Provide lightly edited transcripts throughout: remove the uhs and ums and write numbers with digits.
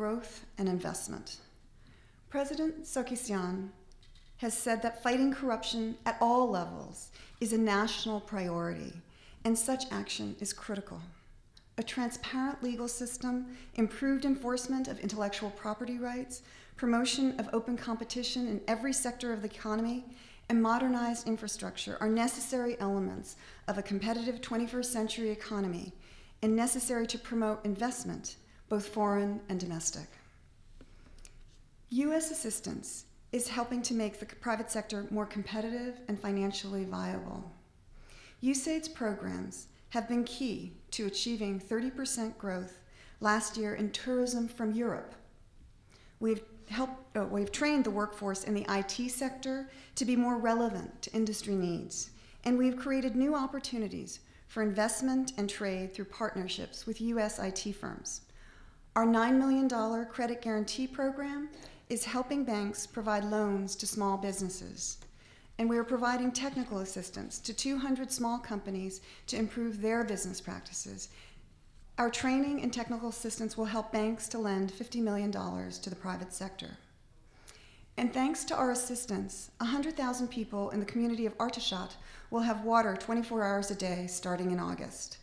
growth and investment. President Sarkisian has said that fighting corruption at all levels is a national priority, and such action is critical. A transparent legal system, improved enforcement of intellectual property rights, promotion of open competition in every sector of the economy, and modernized infrastructure are necessary elements of a competitive 21st century economy and necessary to promote investment, both foreign and domestic. U.S. assistance is helping to make the private sector more competitive and financially viable. USAID's programs have been key to achieving 30% growth last year in tourism from Europe. We've trained the workforce in the IT sector to be more relevant to industry needs, and we've created new opportunities for investment and trade through partnerships with U.S. IT firms. Our $9 million credit guarantee program is helping banks provide loans to small businesses, and we are providing technical assistance to 200 small companies to improve their business practices. Our training and technical assistance will help banks to lend $50 million to the private sector. And thanks to our assistance, 100,000 people in the community of Artashat will have water 24 hours a day starting in August.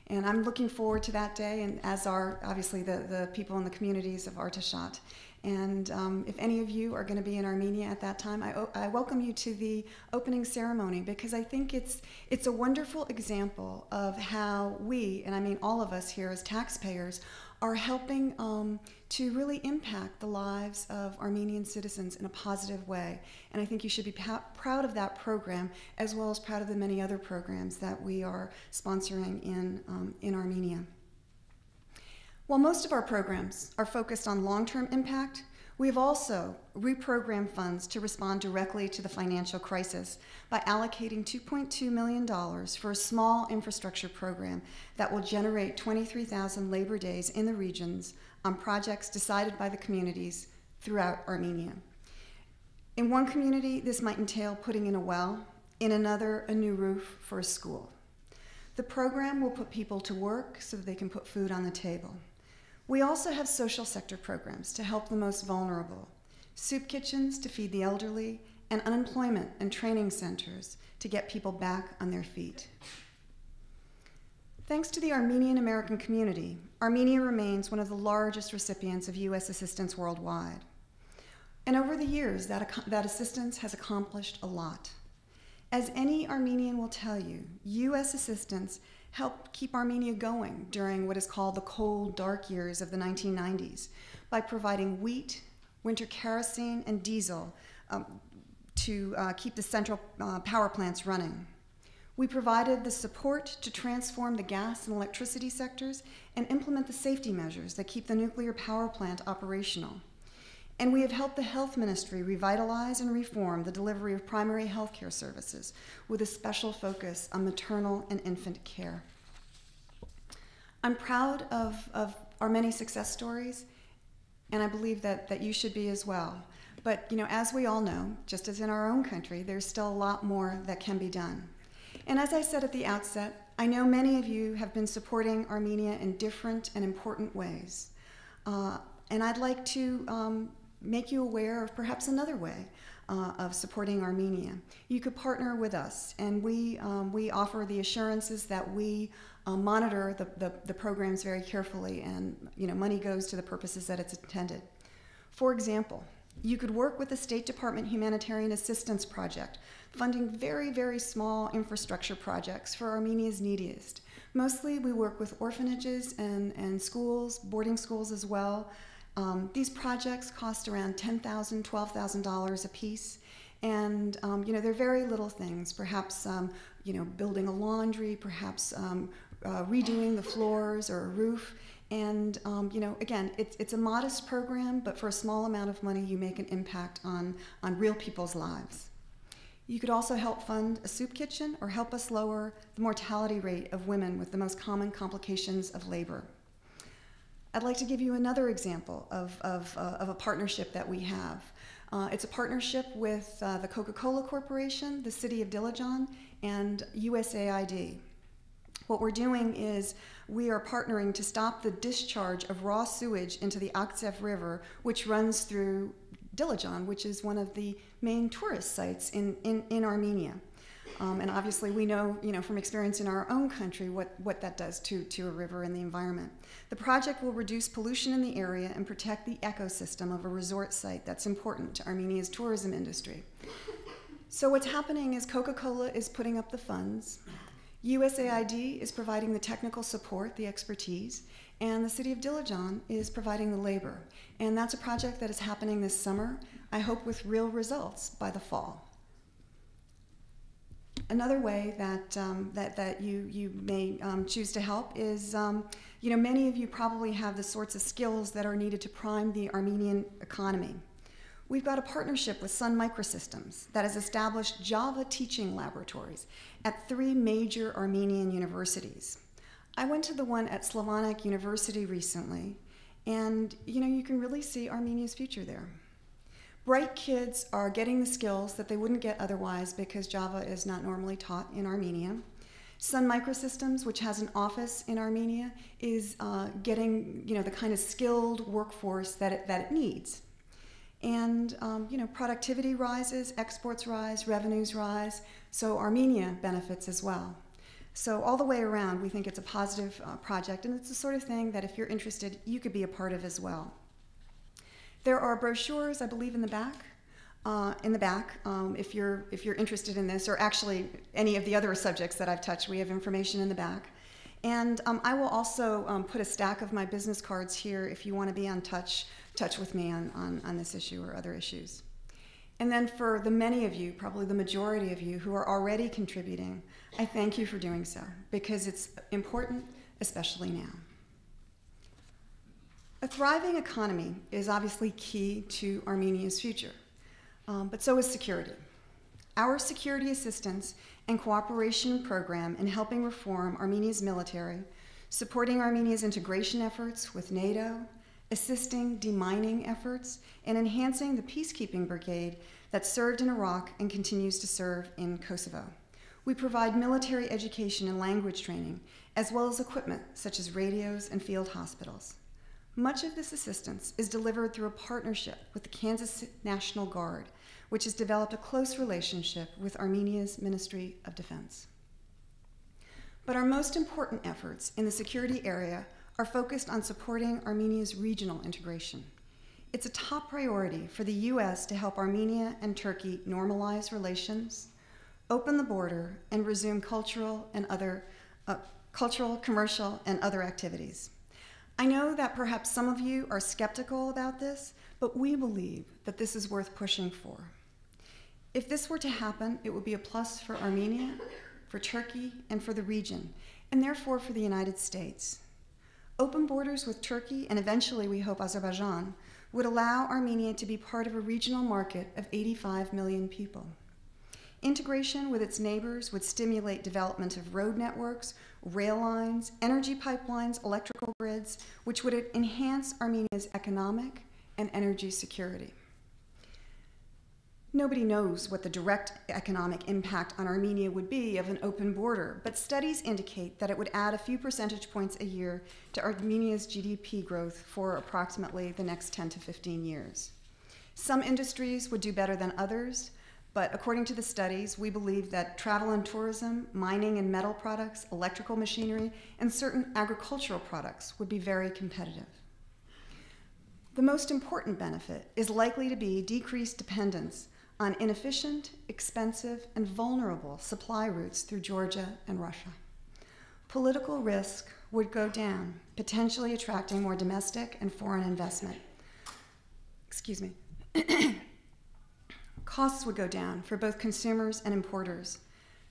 And I'm looking forward to that day, and as are obviously the people in the communities of Artashat. And if any of you are going to be in Armenia at that time, I welcome you to the opening ceremony, because I think it's a wonderful example of how we, and I mean all of us here as taxpayers, are helping to really impact the lives of Armenian citizens in a positive way. And I think you should be proud of that program, as well as proud of the many other programs that we are sponsoring in Armenia. While most of our programs are focused on long-term impact, we have also reprogrammed funds to respond directly to the financial crisis by allocating $2.2 million for a small infrastructure program that will generate 23,000 labor days in the regions on projects decided by the communities throughout Armenia. In one community, this might entail putting in a well, in another, a new roof for a school. The program will put people to work so that they can put food on the table. We also have social sector programs to help the most vulnerable, soup kitchens to feed the elderly, and unemployment and training centers to get people back on their feet. Thanks to the Armenian American community, Armenia remains one of the largest recipients of U.S. assistance worldwide. And over the years, that assistance has accomplished a lot. As any Armenian will tell you, U.S. assistance helped keep Armenia going during what is called the cold, dark years of the 1990s by providing wheat, winter kerosene, and diesel to keep the central power plants running. We provided the support to transform the gas and electricity sectors and implement the safety measures that keep the nuclear power plant operational. And we have helped the health ministry revitalize and reform the delivery of primary health care services with a special focus on maternal and infant care. I'm proud of our many success stories, and I believe that you should be as well. But as we all know, just as in our own country, there's still a lot more that can be done. And as I said at the outset, I know many of you have been supporting Armenia in different and important ways. And I'd like to make you aware of perhaps another way of supporting Armenia. You could partner with us, and we offer the assurances that we monitor the programs very carefully, and money goes to the purposes that it's intended. For example, you could work with the State Department Humanitarian Assistance Project, funding very, very small infrastructure projects for Armenia's neediest. Mostly we work with orphanages and schools, boarding schools as well. These projects cost around $10,000, $12,000 a piece, and they're very little things. Perhaps building a laundry, perhaps redoing the floors or a roof. And again, it's a modest program, but for a small amount of money, you make an impact on real people's lives. You could also help fund a soup kitchen or help us lower the mortality rate of women with the most common complications of labor. I'd like to give you another example of a partnership that we have. It's a partnership with the Coca-Cola Corporation, the City of Dilijan, and USAID. What we're doing is we are partnering to stop the discharge of raw sewage into the Akhtsev River, which runs through Dilijan, which is one of the main tourist sites in Armenia. And obviously we know, from experience in our own country what that does to a river and the environment. The project will reduce pollution in the area and protect the ecosystem of a resort site that's important to Armenia's tourism industry. So what's happening is Coca-Cola is putting up the funds, USAID is providing the technical support, the expertise, and the city of Dilijan is providing the labor. And that's a project that is happening this summer, I hope with real results by the fall. Another way that you may choose to help is, many of you probably have the sorts of skills that are needed to prime the Armenian economy. We've got a partnership with Sun Microsystems that has established Java teaching laboratories at 3 major Armenian universities. I went to the one at Slavonic University recently, and you can really see Armenia's future there. Bright kids are getting the skills that they wouldn't get otherwise because Java is not normally taught in Armenia. Sun Microsystems, which has an office in Armenia, is getting the kind of skilled workforce that it needs. And productivity rises, exports rise, revenues rise, so Armenia benefits as well. So all the way around, we think it's a positive project, and it's the sort of thing that if you're interested, you could be a part of as well. There are brochures, I believe, in the back. If you're interested in this, or actually any of the other subjects that I've touched, we have information in the back. And I will also put a stack of my business cards here if you want to be in touch with me on this issue or other issues. And then for the many of you, probably the majority of you who are already contributing, I thank you for doing so, because it's important, especially now. A thriving economy is obviously key to Armenia's future, but so is security. Our security assistance and cooperation program in helping reform Armenia's military, supporting Armenia's integration efforts with NATO, assisting demining efforts, and enhancing the peacekeeping brigade that served in Iraq and continues to serve in Kosovo. We provide military education and language training, as well as equipment such as radios and field hospitals. Much of this assistance is delivered through a partnership with the Kansas National Guard, which has developed a close relationship with Armenia's Ministry of Defense. But our most important efforts in the security area are focused on supporting Armenia's regional integration. It's a top priority for the U.S. to help Armenia and Turkey normalize relations, open the border, and resume cultural, commercial, and other activities. I know that perhaps some of you are skeptical about this, but we believe that this is worth pushing for. If this were to happen, it would be a plus for Armenia, for Turkey, and for the region, and therefore for the United States. Open borders with Turkey, and eventually we hope Azerbaijan, would allow Armenia to be part of a regional market of 85 million people. Integration with its neighbors would stimulate development of road networks, rail lines, energy pipelines, electrical grids, which would enhance Armenia's economic and energy security. Nobody knows what the direct economic impact on Armenia would be of an open border, but studies indicate that it would add a few percentage points a year to Armenia's GDP growth for approximately the next 10 to 15 years. Some industries would do better than others, but according to the studies, we believe that travel and tourism, mining and metal products, electrical machinery, and certain agricultural products would be very competitive. The most important benefit is likely to be decreased dependence on inefficient, expensive, and vulnerable supply routes through Georgia and Russia. Political risk would go down, potentially attracting more domestic and foreign investment. Excuse me. Costs would go down for both consumers and importers.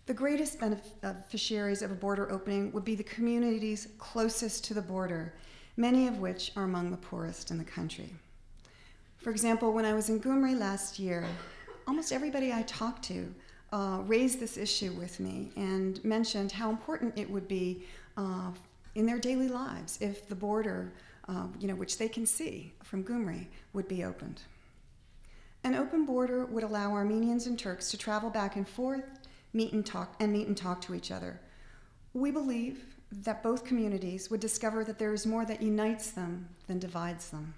The greatest beneficiaries of a border opening would be the communities closest to the border, many of which are among the poorest in the country. For example, when I was in Gyumri last year, almost everybody I talked to raised this issue with me and mentioned how important it would be in their daily lives if the border, which they can see from Gyumri, would be opened. An open border would allow Armenians and Turks to travel back and forth, meet and talk to each other. We believe that both communities would discover that there is more that unites them than divides them.